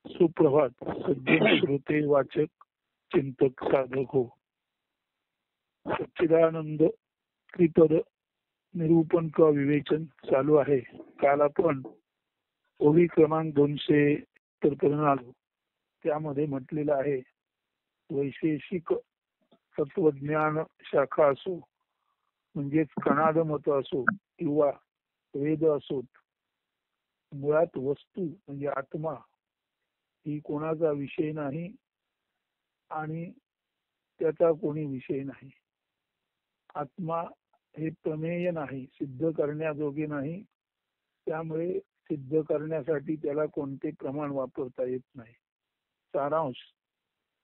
सुप्रभात सज्जन श्रोते वाचक चिंतक साधक हो. सच्चिदानंद त्रिपद निरूपण का विवेचन चालू आहे. काल आपण ओवी क्रमांक 200 पर्यंत आलो. त्यामध्ये म्हटलेलं आहे, वैशेषिक तत्वज्ञान शाखा असो म्हणजेच कणाद मत असो किंवा वेद असोत, मुळात वस्तू म्हणजे आत्मा ही कोणाचा विषय नाही आणि त्याचा कोणी विषय नाही. आत्मा हे प्रमेय नाही, सिद्ध करण्याजोगे नाही. त्यामुळे सिद्ध करण्यासाठी त्याला कोणते प्रमाण वापरता येत नाही. सारांश,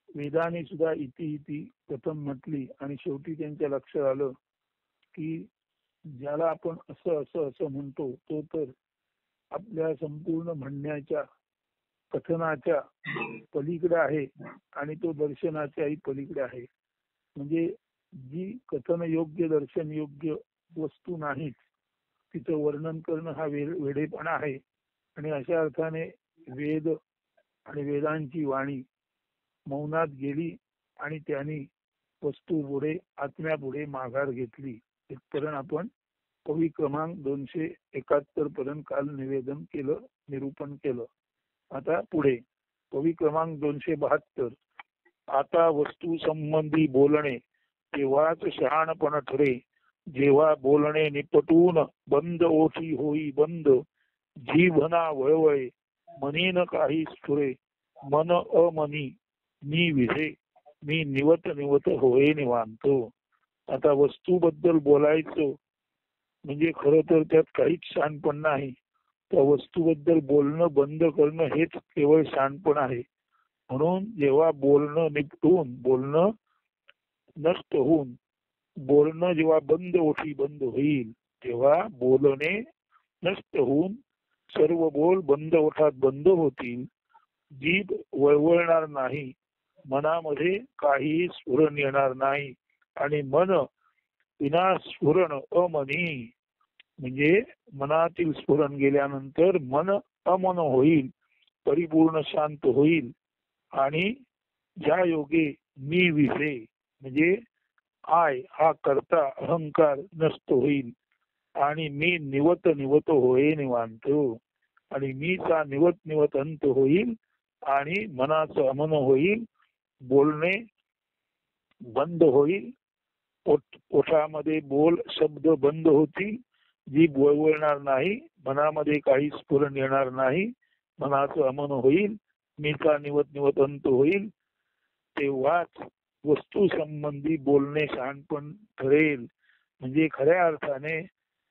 वेदाने सुद्धा इति इति प्रथम म्हटली आणि शेवटी त्यांच्या लक्षात आलं की ज्याला आपण असं असं असं म्हणतो तो तर आपल्या संपूर्ण म्हणण्याच्या कथनाच्या पलीकडे आहे आणि तो दर्शनाच्याही पलीकडे आहे. म्हणजे जी कथन योग्य दर्शन योग्य वस्तू नाहीच तिचं वर्णन करणं हा वेडेपणा आहे. आणि अशा अर्थाने वेद आणि वेदांची वाणी मौनात गेली आणि त्यांनी वस्तू पुढे आत्म्यापुढे माघार घेतली. इथपर्यंत आपण कवी क्रमांक 271 पर्यंत काल निवेदन केलं, निरूपण केलं. आता पुढे कवी क्रमांक 272. आता वस्तू संबंधी बोलणे तेव्हाच शहाणपण ठरे, जेव्हा बोलणे निपटून बंद ओठी होई बंद. जीवना वळवळे मनीन काही स्फुरे, मन अमनी मी विधे मी निवत निवत होय निवांतो. आता वस्तूबद्दल बोलायचं म्हणजे खरं तर त्यात काहीच शहाणपण नाही. त्या वस्तूबद्दल बोलणं बंद करणं हेच केवळ शहाणपण आहे. म्हणून जेव्हा बोलणं निपटून बोलणं नष्ट होऊन बोलणं जेव्हा बंद ओठी बंद होईल तेव्हा बोलणे नष्ट होऊन सर्व बोल बंद ओठात बंद होतील. जीभ वळवळणार नाही, मनामध्ये काहीही स्फुरण येणार नाही आणि मन विना स्फुरण अमनी म्हणजे मनातील स्फुरण गेल्यानंतर मन अमन होईल, परिपूर्ण शांत होईल. आणि ज्या योगे मी विसे म्हणजे आय हा करता अहंकार नष्ट होईल आणि मी निवत निवत होय निवांतो आणि मीचा निवत निवत अंत होईल आणि मनाचं अमन होईल, बोलणे बंद होईल, ओठामध्ये बोल शब्द बंद होतील, जीभ वळवळणार नाही, मनामध्ये काही स्फुरण येणार नाही, मनाचं अमन होईल, मीचा निवत निवत अंत होईल. तेव्हाच वस्तू संबंधी बोलणे शहाणपण ठरेल. म्हणजे खऱ्या अर्थाने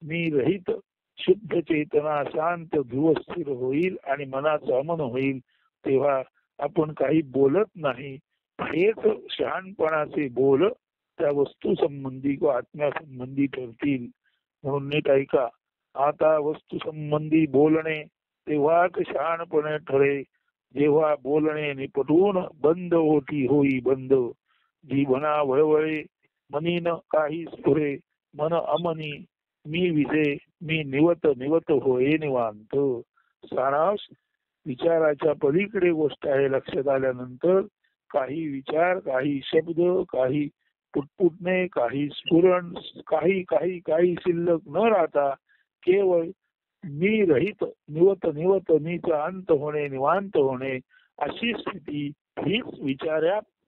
मी रहित शुद्ध चेतना शांत ध्रुव स्थिर होईल आणि मनाचं अमन होईल. तेव्हा आपण काही बोलत नाही. हेच शहाणपणाचे बोल त्या वस्तू संबंधी व आत्म्या संबंधी ठरतील. म्हणून नीट ऐका. आता वस्तू संबंधी बोलणे तेव्हाच शहाणपणे ठरे, जेव्हा बोलणे निपटून बंद ओठी होई बंद. जीवना वळवळे मनीन काही स्फुरे, मन अमनी मी विजे मी निवत निवत होय निवांत. सारांश, विचाराच्या पलीकडे गोष्ट आहे. लक्षात आल्यानंतर काही विचार, काही शब्द, काही पुटपुटणे, काही स्फुरण, काही काही काही शिल्लक न राहता केवळ मी रहित निवत निवत मीचा अंत होणे निवांत होणे अशी स्थिती हीच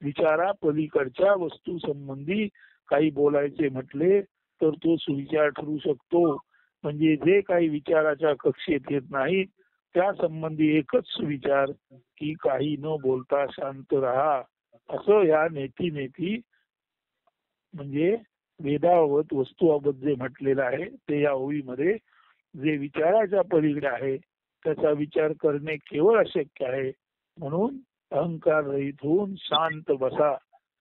विचारा पलीकडच्या वस्तू संबंधी काही बोलायचे म्हटले तर तो सुविचार ठरू शकतो. म्हणजे जे काही विचाराच्या कक्षेत येत नाही त्या संबंधी एकच सुविचार की काही न बोलता शांत राहा. असं या नेती म्हणजे वेदावत वस्तूबाबत जे म्हटलेलं आहे ते या ओवीमध्ये जे विचाराच्या पलीकडे आहे त्याचा विचार करणे केवळ अशक्य आहे. म्हणून अहंकार रहित होऊन शांत बसा,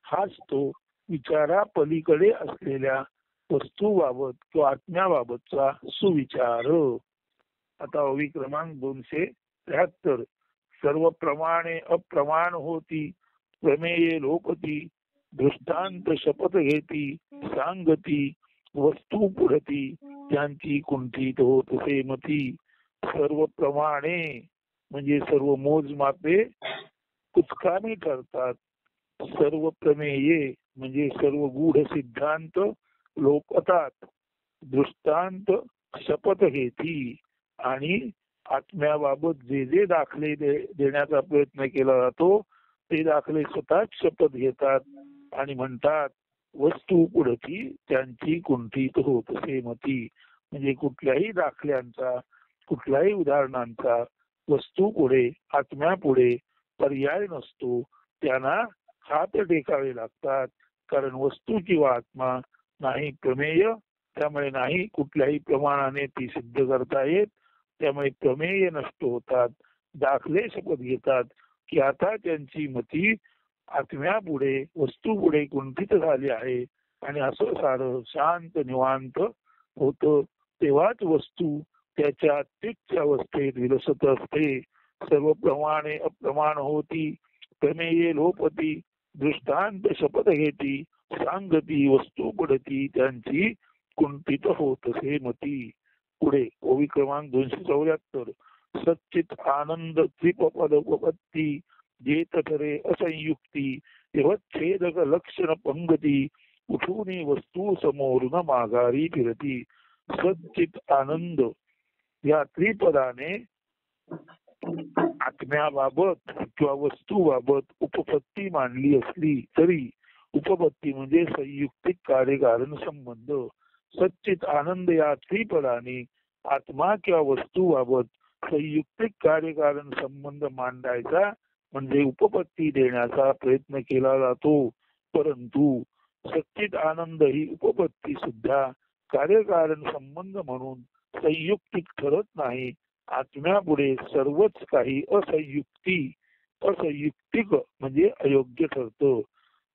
हाच तो विचारा पलीकडे असलेल्या वस्तूबाबत किंवा आत्म्याबाबतचा सुविचार. आता ओवी क्रमांक 273. सर्व प्रमाणे अप्रमाण होती, प्रमेये लोपती, दृष्टांत शपथ घेती, सांगती वस्तू पुढती, त्यांची कुंठित होत से मती. सर्व प्रमाणे म्हणजे सर्व मोजमापे कुचकामी ठरतात. सर्व प्रमेये म्हणजे सर्व गूढ सिद्धांत लोपतात. दृष्टांत शपथ घेती आणि आत्म्याबाबत जे जे दाखले देण्याचा प्रयत्न केला जातो ते दाखले स्वतःच शपथ घेतात आणि म्हणतात वस्तू पुढची त्यांची कुंठित होत असे मती. म्हणजे कुठल्याही दाखल्यांचा कुठल्याही उदाहरणांचा वस्तू पुढे आत्म्यापुढे पर्याय नसतो. त्यांना हात टेकावे लागतात. कारण वस्तू किंवा आत्मा नाही प्रमेय, त्यामुळे नाही कुठल्याही प्रमाणाने ती सिद्ध करता येत. त्यामुळे प्रमेय नष्ट होतात. दाखले शपथ घेतात की आता त्यांची मती आत्म्यापुढे वस्तूपुढे कुंठित झाली आहे आणि असं सारं शांत निवांत होत. तेव्हाच वस्तू त्याच्या तिच्छ अवस्थेत विलसत असते. सर्व प्रमाणे अप्रमाण होती. प्रमेये लोपती. दृष्टांत शपथ घेती. सांगती वस्तू पडती त्यांची कुंठित होत असे मती. पुढे ओवी क्रमांक 274. सच्चित आनंद त्रिपद उपपत्ती जेत ठरे असंयुक्ती यवच्छेदक लक्षण पंगती उठून वस्तू समोरून माघारी फिरती. सच्चित आनंद या त्रिपदाने आत्म्याबाबत किंवा वस्तूबाबत उपपत्ती मांडली असली तरी उपपत्ती म्हणजे संयुक्तिक कार्यकारण संबंध. सच्चित आनंद या त्रिपदाने आत्मा किंवा वस्तूबाबत संयुक्तिक कार्यकारण संबंध मांडायचा म्हणजे उपपत्ती देण्याचा प्रयत्न केला जातो. परंतु सच्चित आनंद ही उपपत्ती सुद्धा कार्यकारण संबंध म्हणून संयुक्तिक ठरत नाही. आत्म्यापुढे सर्वच काही असंयुक्तिक म्हणजे अयोग्य ठरतं.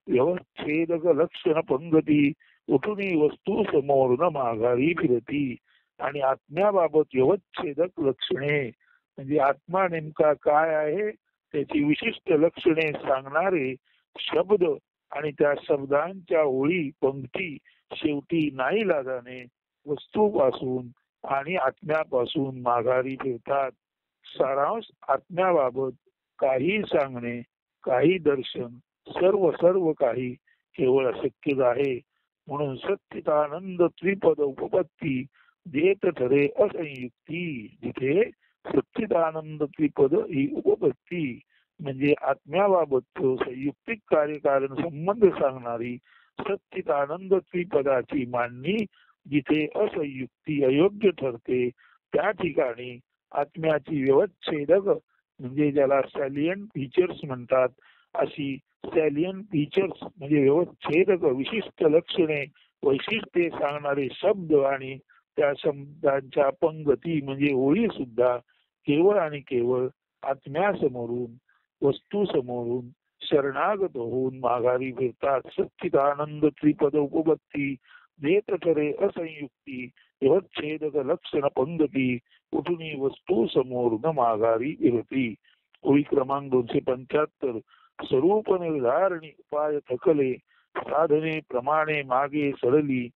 व्यवच्छेदक लक्षण पंगती उठून वस्तू समोरून माघारी फिरती. आणि आत्म्याबाबत व्यवच्छेदक लक्षणे म्हणजे आत्मा नेमका काय आहे त्याची विशिष्ट लक्षणे सांगणारे शब्द आणि त्या शब्दांच्या ओळी पंक्ती शेवटी नाईलाजाने वस्तूपासून आणि आत्म्यापासून माघारी फिरतात. सारांश आत्म्याबाबत काही सांगणे काही दर्शन सर्व काही केवळ अशक्यच आहे. म्हणून सच्चिदानंद त्रिपद उपपत्ती देत ठरे असंयुक्ती. जिथे सच्चिदानंद त्रिपद ही उपपत्ती म्हणजे आत्म्याबाबत संयुक्तिक कार्यकारण संबंध सांगणारी सच्चिदानंद त्रिपदाची मांडणी जिथे असंयुक्ती अयोग्य ठरते त्या ठिकाणी आत्म्याची व्यवच्छेदक म्हणजे ज्याला सॅलियंट फीचर्स म्हणतात अशी सॅलियंट फीचर्स म्हणजे व्यवच्छेदक विशिष्ट लक्षणे वैशिष्ट्ये सांगणारे शब्द आणि त्या शब्दांच्या पंगती म्हणजे ओळी सुद्धा केवळ आणि केवळ आत्म्यासमोरून वस्तू समोरून शरणागत होऊन माघारी फिरतात. सच्चिदानंद त्रिपद उपपत्ती देत ठरे असंयुक्ती व्यवच्छेदक लक्षण पंगती उठून वस्तू समोरून माघारी फिरती. ओळी क्रमांक 275. स्वरूप निर्धारणी उपाय थकले साधने प्रमाणे मागे सडली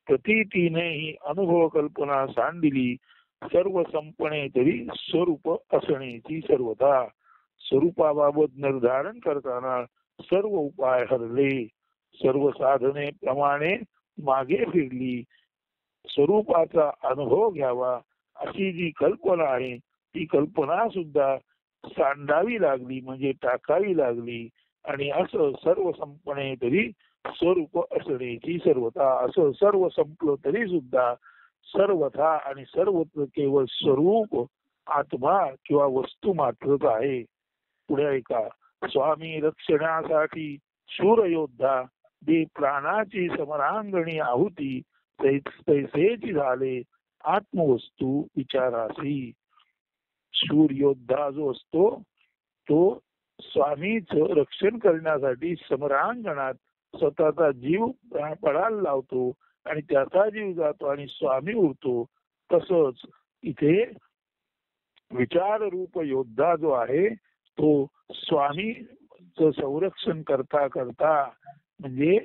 प्रतीतीने ही अनुभव कल्पना सांडिली सर्व संपणे तरी स्वरूप असण्याची सर्वता. स्वरूपाबाबत निर्धारण करताना सर्व उपाय हरले सर्व साधने प्रमाणे मागे फिरली. स्वरूपाचा अनुभव घ्यावा अशी जी कल्पना आहे ती कल्पना सुद्धा सांडावी लागली म्हणजे टाकावी लागली. आणि असं सर्व संपणे तरी स्वरूप असण्याची सर्वता. असं सर्व संपलं तरी सुद्धा सर्वथा आणि सर्वत्र केवळ स्वरूप आत्मा किंवा वस्तू मात्रच आहे. पुढे ऐका. स्वामी रक्षणासाठी शूर योद्धा दे प्राणाची समरांगणी आहुती तैसेची झाले आत्मवस्तू विचारासी. शूर योद्धा जो असतो तो स्वामीचं रक्षण करण्यासाठी समरांगणात स्वतःचा जीव पडायला लावतो आणि त्याचा जीव जातो आणि स्वामी उरतो. तसंच इथे विचार रूप योद्धा जो आहे तो स्वामीचं संरक्षण करता करता म्हणजे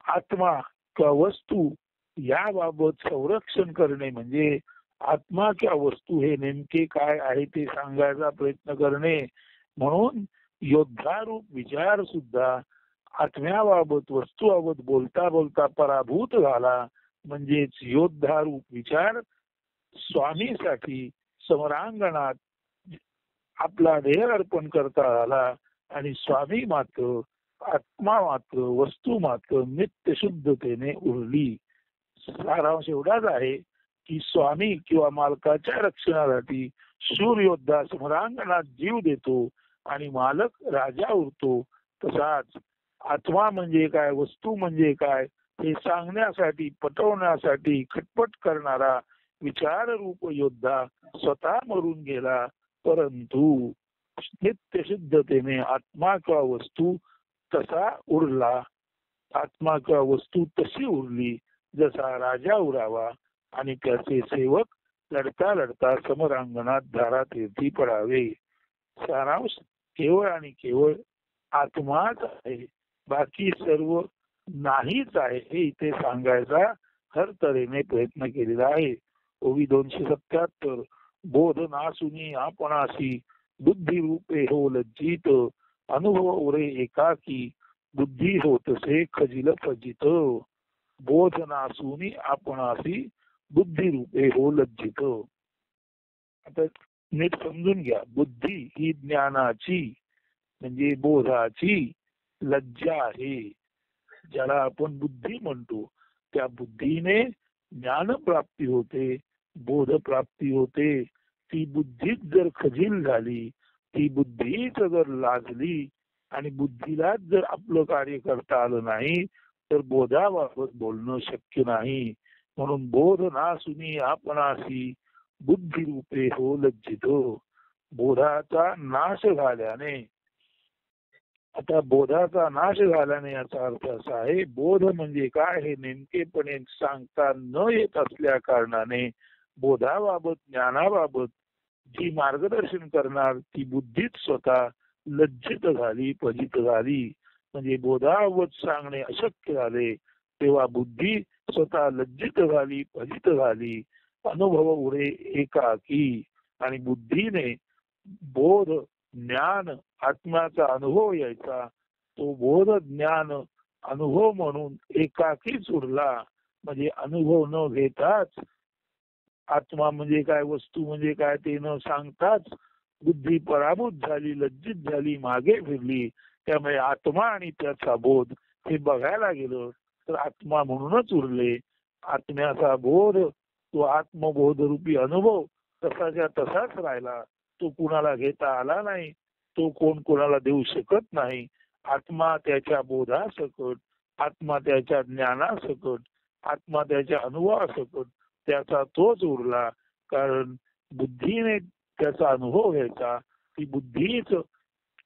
आत्मा किंवा वस्तू याबाबत संरक्षण करणे म्हणजे आत्मा किंवा वस्तू हे नेमके काय आहे ते सांगायचा प्रयत्न करणे. म्हणून योद्धारूप विचार सुद्धा आत्म्याबाबत वस्तूबाबत बोलता बोलता पराभूत झाला. म्हणजेच योद्धारूप विचार स्वामीसाठी समरांगणात आपला देह अर्पण करता आला आणि स्वामी मात्र, आत्मा मात्र, वस्तू मात्र नित्य शुद्धतेने उरली. सारांश एवढाच आहे की स्वामी किंवा मालकाच्या रक्षणासाठी शूर योद्धा समरांगणात जीव देतो आणि मालक राजा उरतो. तसाच आत्मा म्हणजे काय, वस्तू म्हणजे काय हे सांगण्यासाठी, पटवण्यासाठी खटपट करणारा विचार रूप योद्धा स्वतः मरून गेला. परंतु नित्य शुद्धतेने आत्मा किंवा वस्तू तसा उरला. आत्मा किंवा वस्तू तशी उरली जसा राजा उरावा आणि त्याचे सेवक लढता लढता समरांगणात धारातीर्थी पडावे. सारांश केवळ आणि केवळ आत्माच आहे, बाकी सर्व नाहीच आहे हे इथे सांगायचा हर तऱ्हेने प्रयत्न केलेला आहे. ओवी 277. बोध नासुनी आपणासी बुद्धी रूपे हो लज्जित, अनुभव उरे एकाकी बुद्धी होतसे खजिल फजित. बोध नासुनी आपणासी बुद्धी रूपे हो लज्जित. आता नीट समजून घ्या. बुद्धी ही ज्ञानाची म्हणजे बोधाची लज्जा आहे. ज्याला आपण बुद्धी म्हणतो त्या बुद्धीने ज्ञान प्राप्ती होते, बोध प्राप्ती होते. ती बुद्धीच जर खजील झाली, ती बुद्धीच जर लाजली आणि बुद्धीलाच जर आपलं कार्य करता आलं नाही तर बोधाबाबत बोलणं शक्य नाही. म्हणून बोध नासुनी आपणासी बुद्धी रूपे हो लज्जितो. बोधाचा नाश झाल्याने, आता बोधाचा नाश झाल्याने याचा अर्थ असा आहे, बोध म्हणजे काय हे नेमकेपणे सांगता न येत असल्या कारणाने बोधाबाबत, ज्ञानाबाबत जी मार्गदर्शन करणार ती बुद्धीच स्वतः लज्जित झाली, फजित झाली. म्हणजे बोधाबाबत सांगणे अशक्य झाले तेव्हा बुद्धी स्वतः लज्जित झाली, फजित झाली. अनुभव उरे एकाकी आणि बुद्धीने बोध, ज्ञान, आत्म्याचा अनुभव यायचा तो बोध, ज्ञान, अनुभव म्हणून एकाकीच उरला. म्हणजे अनुभव न घेताच, आत्मा म्हणजे काय, वस्तू म्हणजे काय ते न सांगताच बुद्धी पराभूत झाली, लज्जित झाली, मागे फिरली. त्यामुळे आत्मा आणि त्याचा बोध हे बघायला गेलं तर आत्मा म्हणूनच उरले. आत्म्याचा बोध, तो आत्मबोध रूपी अनुभव तसाच्या तसाच राहिला. तो कुणाला घेता आला नाही, तो कोण कोणाला देऊ शकत नाही. आत्मा त्याच्या बोधासकट, आत्मा त्याच्या ज्ञानासकट, आत्मा त्याच्या अनुभवासकट त्याचा तोच उरला. कारण बुद्धीने त्याचा अनुभव घ्यायचा, ती बुद्धीच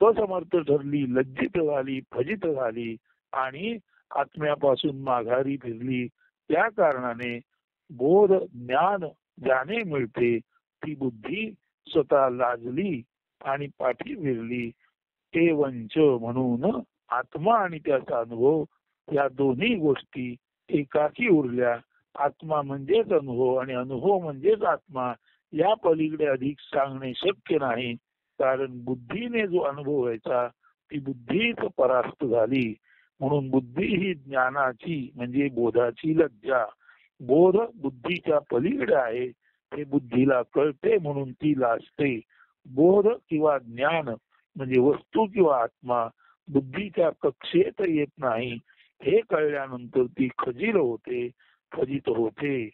असमर्थ ठरली, लज्जित झाली, फजित झाली आणि आत्म्यापासून माघारी फिरली. त्या कारणाने बोध, ज्ञान ज्याने मिळते ती बुद्धी स्वतः लाजली आणि पाठी फिरली. ते वंच म्हणून आत्मा आणि त्याचा अनुभव या दोन्ही गोष्टी एकाकी उरल्या. आत्मा म्हणजेच अनुभव आणि अनुभव म्हणजेच आत्मा. या पलीकडे अधिक सांगणे शक्य नाही. कारण बुद्धीने जो अनुभव व्हायचा ती बुद्धीच परास्त झाली. म्हणून बुद्धी ही ज्ञानाची म्हणजे बोधाची लज्जा. बोध बुद्धीच्या पलीकडे आहे हे बुद्धीला कळते म्हणून ती लाजते. बोध किंवा ज्ञान म्हणजे वस्तू किंवा आत्मा बुद्धीच्या कक्षेत येत नाही हे कळल्यानंतर ती खजील होते, फजित होते.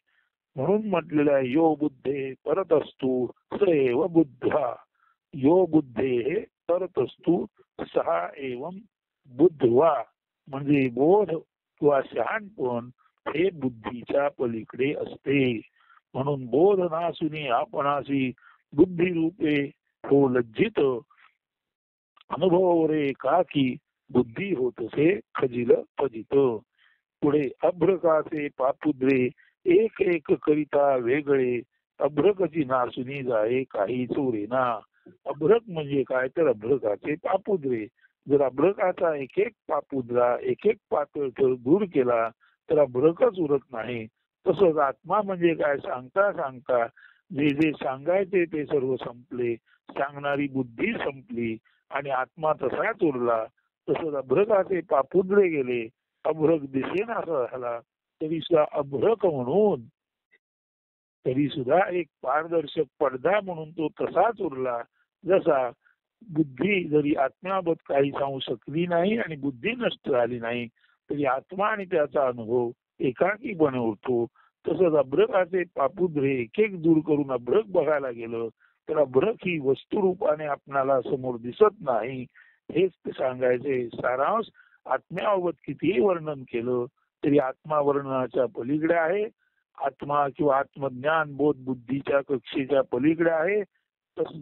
म्हणून म्हटलेलं आहे यो बुद्धे परत असतो स एव बुद्धा. यो बुद्धे परत असतो सहा एवं बुद्धवा. म्हणजे बोध किंवा शहाणपण हे बुद्धीच्या पलीकडे असते. म्हणून बोध नासुनी आपणासी बुद्धी रूपे हो लज्जित, अनुभव रे एकाकी बुद्धी होतसे खजिल फजित. पुढे अभ्रकाचे पापुद्रे एक एक करिता वेगळे, अभ्रकची नासुनी जाये काही चोरेना. अभ्रक म्हणजे काय तर अभ्रकाचे पापुद्रे. जर अभ्रकाचा एक एक पापुद्रा, एक एक पातळ दूर केला तर अभ्रकच उरत नाही. तसंच आत्मा म्हणजे काय सांगता सांगता जे जे सांगायचे ते सर्व संपले, सांगणारी बुद्धी संपली आणि आत्मा तसाच उरला. तसंच अभ्रकाचे पापुद्रे गेले, अभ्रक दिसेनासा झाला, तरी सुद्धा अभ्रक म्हणून, तरी सुद्धा एक पारदर्शक पडदा म्हणून तो तसाच उरला. जसा बुद्धी जरी आत्म्याबाबत काही सांगू शकली नाही आणि बुद्धी नष्ट झाली नाही, तरी आत्मा आणि त्याचा अनुभव एकाकीपणे होतो. तसंच अभ्रकाचे पापुद्रे एक एक दूर करून अभ्रक बघायला गेलं तर अभ्रक ही वस्तुरूपाने आपणाला समोर दिसत नाही. हेच ते सांगायचे सारांश. आत्म्याबाबत कितीही वर्णन केलं तरी आत्मा वर्णनाच्या पलीकडे आहे. आत्मा किंवा आत्मज्ञान बोध बुद्धीच्या कक्षेच्या पलीकडे आहे.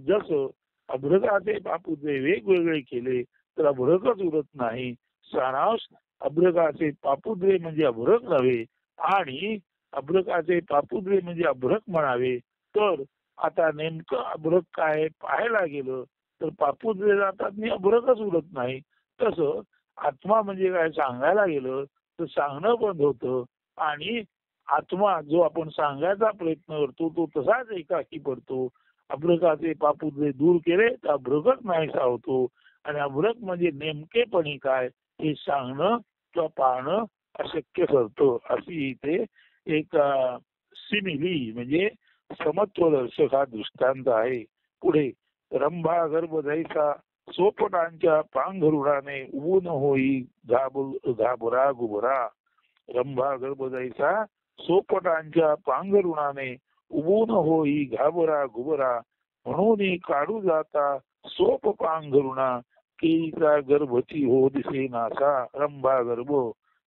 जसं अभ्रकाचे पापुद्रे वेगवेगळे केले तर अभ्रकच उरत नाही. सारांश, अभ्रकाचे पापुद्रे म्हणजे अभ्रक नव्हे आणि अभ्रकाचे पापुद्रे म्हणजे अभ्रक म्हणावे. तर आता नेमकं अभ्रक काय पाहायला गेलं तर पापुद्रे जातात आणि अभ्रकच उरत नाही. तसं आत्मा म्हणजे काय सांगायला गेलं तर सांगणं बंद होतं आणि आत्मा जो आपण सांगायचा प्रयत्न करतो तो तसाच एकाकी पडतो. अभ्रकाचे पापुद्रे दूर केले तर अभ्रकच नाहीसा होतो आणि अभ्रक म्हणजे नेमकेपणी काय हे सांगणं किंवा पाहणं अशक्य ठरतं. अशी इथे एक सिमिली म्हणजे समत्वदर्शक हा दृष्टांत आहे. पुढे रंभा गर्भदैसा सोपटांच्या पांघरुणाने ऊन होई घाबरा गुबरा. रंभा गर्भदैसा सोपटांच्या पांघरुणाने उबून होई घाबरा गुबरा. म्हणून काढू जाता सोप पांघरुणा केळीचा गर्भची हो दिसे नासा. रंभा गर्भ,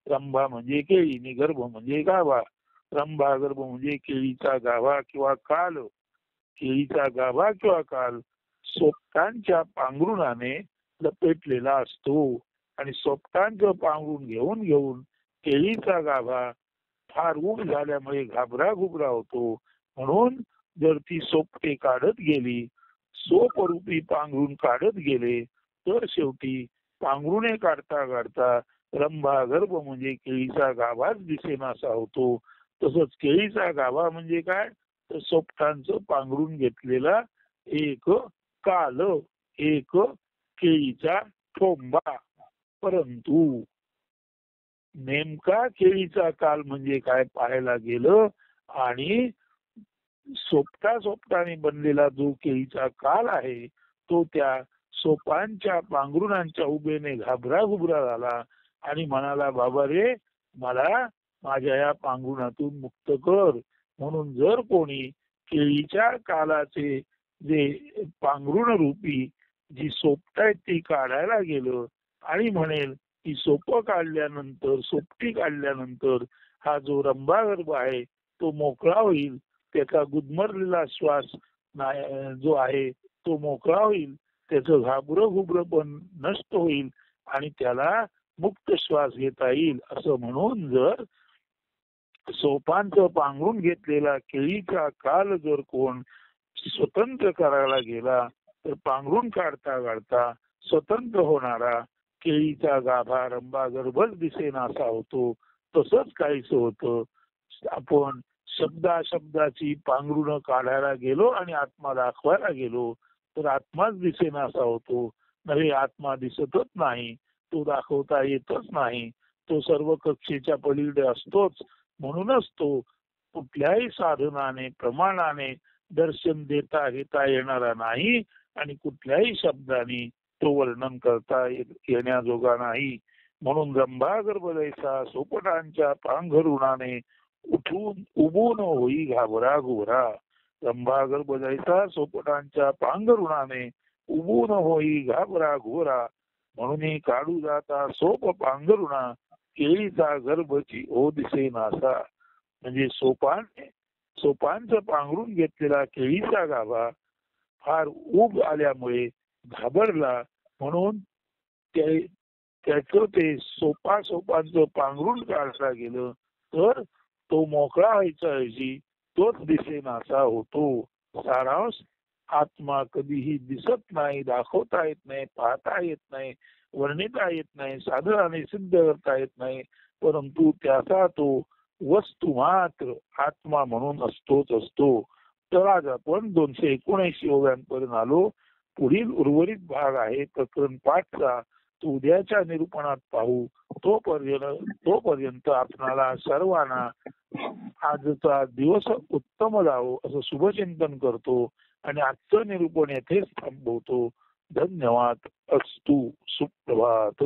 रंभा म्हणजे केळी आणि गर्भ म्हणजे गाभा. रंभा गर्भ म्हणजे केळीचा गाभा किंवा काल. केळीचा गाभा किंवा काल सोपटांच्या पांघरुणाने लपेटलेला असतो आणि सोपटांचं पांघरून घेऊन घेऊन केळीचा गाभा फार ऊब झाल्यामुळे घाबरा घुबरा होतो. म्हणून जर ती सोपटे काढत गेली, सोपरूपी पांघरून काढत गेले तर शेवटी पांघरुणे काढता काढता रंभा गर्भ म्हणजे केळीचा गाभाच दिसेनासा होतो. तसंच केळीचा गाभा म्हणजे काय तर सोपटांचं पांघरून घेतलेला एक काल, एक केळीचा ठोंबा. परंतु नेमका केळीचा काल म्हणजे काय पाहायला गेलं आणि सोपटाने बनलेला जो केळीचा काल आहे तो त्या सोपांच्या पांघरुणांच्या उभेने घाबरा घुबरा झाला आणि म्हणाला, बाबा रे मला माझ्या या पांघरुणातून मुक्त कर. म्हणून जर कोणी केळीच्या कालाचे जे पांघरुण रूपी जी सोपट आहेत ती काढायला गेलं आणि म्हणेल की सोपं काढल्यानंतर, सोपटी काढल्यानंतर हा जो रंभागर्भ आहे तो मोकळा होईल, त्याचा गुदमरलेला श्वास जो आहे तो मोकळा होईल, त्याचं घाबरं घुबरं पण नष्ट होईल आणि त्याला मुक्त श्वास घेता येईल, असं म्हणून जर सोपांचं पांघरून घेतलेला केळीचा काल जर कोण स्वतंत्र करायला गेला तर पांघरून काढता काढता स्वतंत्र होणारा केळीचा गाभा रंभागर्भच दिसेनासा होतो. तसंच काहीच होतं. आपण शब्दाची पांघरुण काढायला गेलो आणि आत्मा दाखवायला गेलो तर आत्माच दिसेनासा होतो. नव्हे, आत्मा दिसतच नाही, तो दाखवता येतच नाही, तो सर्व कक्षेच्या पलीकडे असतोच. म्हणूनच तो कुठल्याही साधनाने प्रमाणाने दर्शन देता घेता येणारा नाही आणि कुठल्याही शब्दाने तो वर्णन करता येण्याजोगा नाही. म्हणून रंभागर्भदैसा सोपटांच्या पांघरुणाने उबून होई घाबरा घुबरा. रंभागर्भदैसा सोपटांच्या पांघरुणाने उबून होई घाबरा घुबरा. म्हणून काढू जाता सोप पांघरुणा केळीचा गर्भची हो दिसे नासा. म्हणजे सोपांचं पांघरून घेतलेला केळीचा गाभा फार ऊब आल्यामुळे घाबरला, म्हणून त्याचं ते सोपांचं पांघरून काढला गेलं तर तो मोकळा व्हायचा ऐवजी तोच दिसेनासा होतो. सारांश, आत्मा कधीही दिसत नाही, दाखवता येत नाही, पाहता येत नाही, वर्णिता येत नाही, साधनाने सिद्ध करता येत नाही, परंतु त्याचा तो वस्तू मात्र आत्मा म्हणून असतोच असतो. तर आज आपण 279 ओव्यांपर्यंत आलो. पुढील उर्वरित भाग आहे प्रकरण 5चा, तो उद्याच्या निरूपणात पाहू. तोपर्यंत आपणाला सर्वांना आजचा दिवस उत्तम जावो असं शुभचिंतन करतो आणि आजचं निरूपण येथेच थांबवतो. धन्यवाद. अस्तु. सुप्रभात.